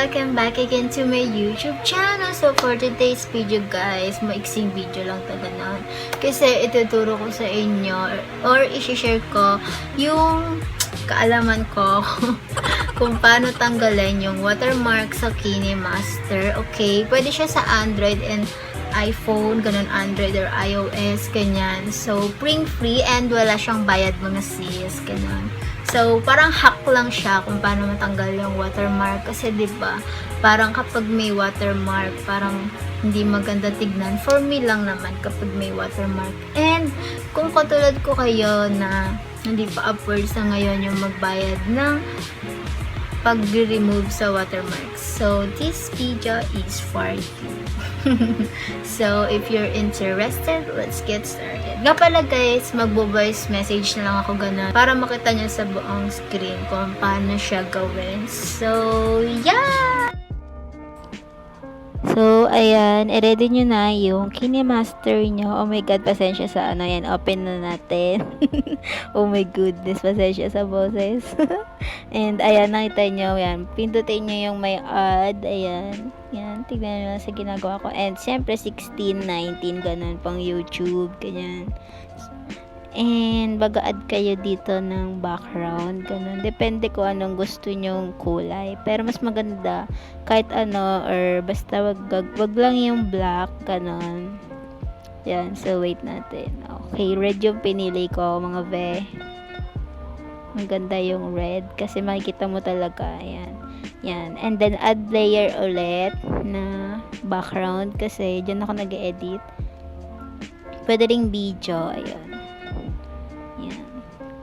welcome back again to my YouTube channel. So for today's video guys, maiksing video lang talaga na. Kasi ituturo ko sa inyo or i-share ko yung kaalaman ko kung paano tanggalin yung watermark sa Kinemaster. Okay, pwede siya sa Android and iPhone, ganun, Android or iOS, ganyan. So, free and wala siyang bayad mga sis, ganun. So, parang hack lang siya kung paano matanggal yung watermark. Kasi, di ba parang kapag may watermark, parang hindi maganda tignan. For me lang naman kapag may watermark. And, kung katulad ko kayo na hindi pa upward sa ngayon yung magbayad ng pag-remove sa watermark. So, this video is for you. So, if you're interested, let's get started. Nga pala guys, magbo-voice message na lang ako ganun para makita nyo sa buong screen kung paano siya gawin. So, yeah! So, ayan, i-ready nyo na yung Kinemaster nyo. Oh my God, pasensya sa ano yan. Open na natin. Oh my goodness, pasensya sa boses. And, ayan, nakita nyo, yan. Pindutin nyo yung may add. Ayan. Yan, tignan nyo lang sa ginagawa ko. And, syempre, 16, 19, ganun, pang YouTube, ganyan. And, baga-add kayo dito ng background, ganun. Depende ko anong gusto nyong kulay. Pero, mas maganda, kahit ano, or basta wag lang yung black, ganun. Yan, so, wait natin. Okay, red yung pinili ko, mga be. Maganda yung red, kasi makikita mo talaga, yan. Yan, and then, add layer ulit na background, kasi dyan ako nag-edit. Pwede ring video, ayan.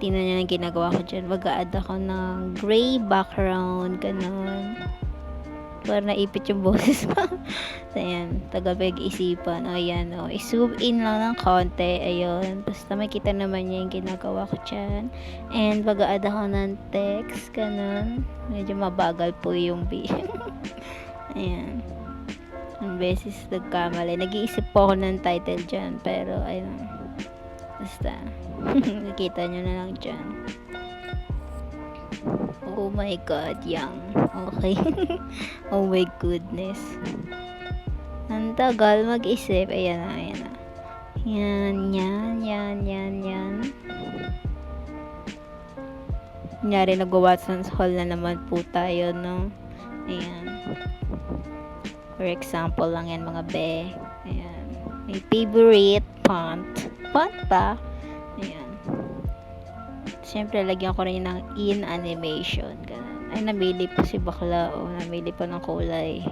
Tingnan nyo na ginagawa ko dyan. Mag-a-add ako ng gray background. Ganun. Para naipit yung boses pa. So, ayan. Tagapag-isipan. O, ayan. O. I-zoom in lang ng konti. Ayun. Basta makita naman niya yung ginagawa ko dyan. And, mag-a-add ako ng text. Ganun. Medyo mabagal po yung ayan. Ang beses nagkamali. Nag-iisip po ako ng title dyan. Pero, ayun. Basta. Nakita nyo na lang dyan. Oh my God, young. Okay. Oh my goodness. Ang tagal mag-isip. Ayan na, ayan na. Yan. Kunyari, nag-Watson's Hall na naman po tayo, no? Ayan. For example lang yan, mga be. Ayan. May favorite font. Font pa? Ayan. Siyempre, lagyan ko rin ng in animation. Ganun. Ay, namili pa si bakla. O, namili pa ng kulay.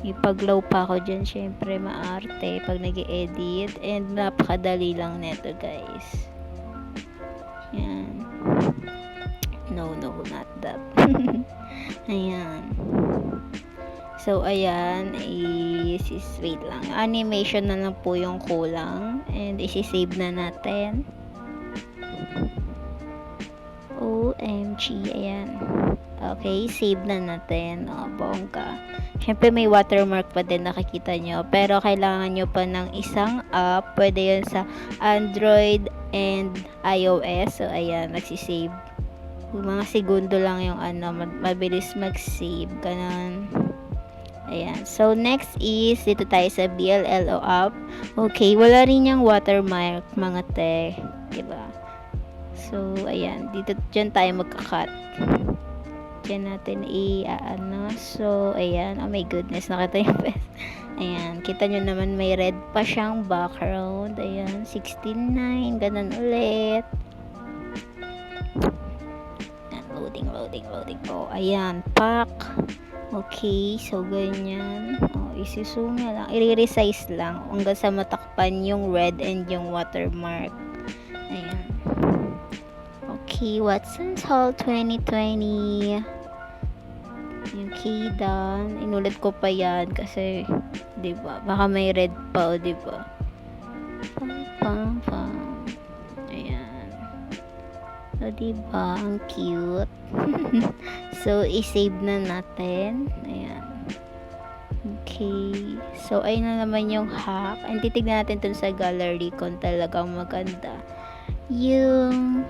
Ipaglaw pa ako dyan. Siyempre, maarte pag nag-edit. And, napakadali lang neto, guys. Ayan. No, not that. Ayan. So, ayan, wait lang. Animation na lang po yung kulang. And, isi-save na natin. OMG, ayan. Okay, save na natin. O, bongga. Siyempre, may watermark pa din nakikita nyo. Pero, kailangan nyo pa ng isang app. Pwede yun sa Android and iOS. So, ayan, nagsisave. Mga segundo lang yung mabilis mag-save. Ganon. Ayan. So, next is, dito tayo sa BLLO app. Okay, wala rin yung watermark, mga te. Diba? So, ayan. Dyan tayo magka-cut. Dyan natin So, ayan. Oh my goodness, nakita yung best. Ayan. Kita nyo naman, may red pa siyang background. Ayan. 16:9. Ganun ulit. Ayan. Loading. Oh, ayan. Pack. Okay, so ganyan. Isi-zoom na lang. I-resize lang hanggang sa matakpan yung red and yung watermark. Ayan. Okay, Watson's Hall 2020. Okay, done. Inulit ko pa yan kasi, diba, baka may red pa, diba? Pam. Ayan. So, diba, ang cute. So, i-save na natin. Ayan. Okay. So, ayun na naman yung hack. And titignan natin dun sa gallery kung talagang maganda. Yung,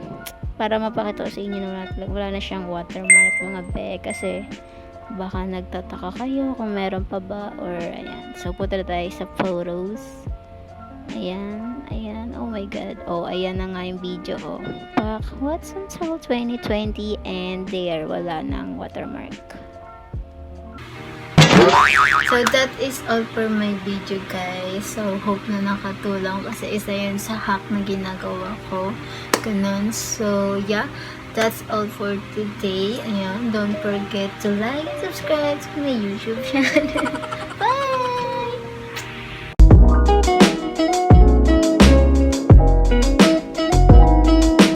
para mapakita ko sa inyo na wala na siyang watermark, mga be. Kasi, Baka nagtataka kayo kung meron pa ba or ayan. So, punta na tayo sa photos. Ayan, ayan. Oh my God. Oh, ayan na nga yung video ko. Pak, what's on Soul 2020 and there, wala nang watermark. So, that is all for my video, guys. So, hope na nakatulong kasi isa yun sa hack na ginagawa ko. Ganun. So, yeah. That's all for today. Ayan. Don't forget to like and subscribe to my YouTube channel.